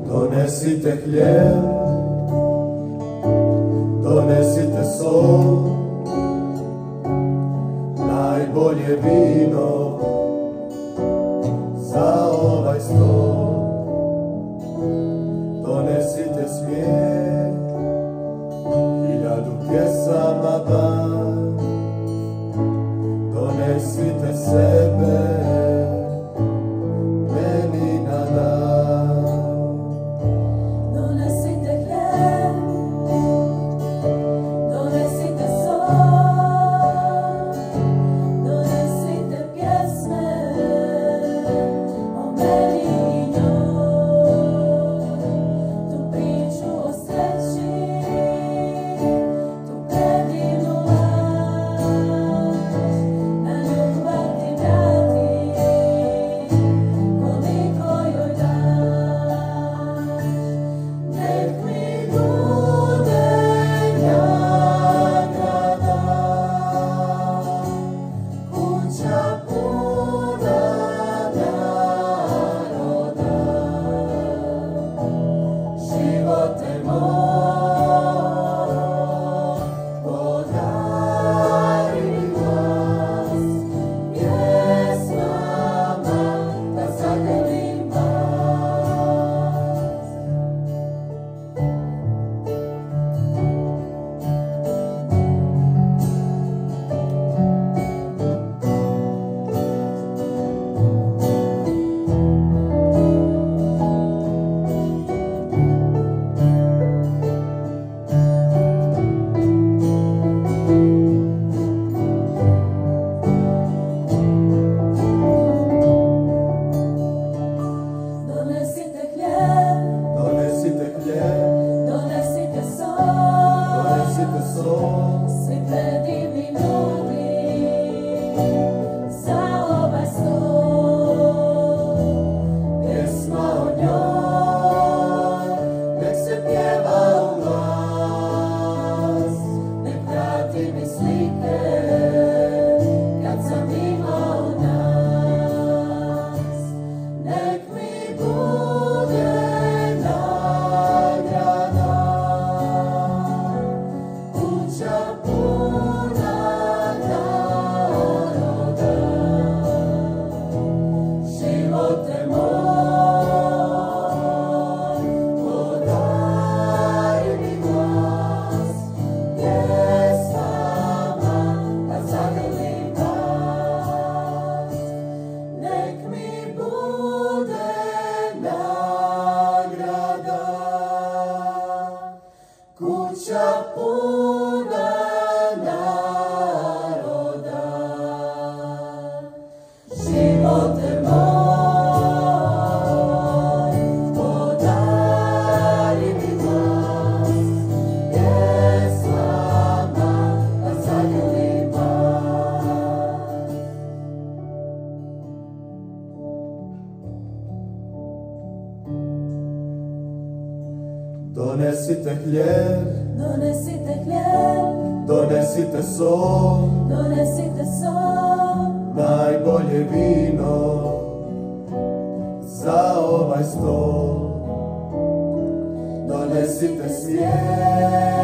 Donesite hljeb, donesite sol, najbolje vino za ovaj stol. Donesite smijeh, 1000 pjesama van, donesite sebe meni na dan. Donesite hljeb, donesite sol, donesite pjesme o meni i njoj, tu priču o sreći, tu predivnu laž, na ljubav ti vrati, koliko joj daš. Nek mi bude nagrada, kuća puna naroda, živote moj, podari mi glas, pjesmama da zagrlim vas. Donesite hljeb, Donesite hljeb, donesite sol, donesite sol, svi predivni ljudi za ovaj stol. pjesma o njoj, nek se pjeva u glas, Nek vrati mi slike kad sam imao nas. Nek mi bude nagrada, kuća puna naroda, živote moj, podari mi glas, pjesmama da zagrlim vas. Nek mi bude nagrada, kuća puna naroda, živote moj, podari mi glas, pjesmama da zagrlim vas. donesite hljeb, Donesite hljeb, donesite sol, donesite sol, najbolje vino za ovaj stol. Donesite smijeh,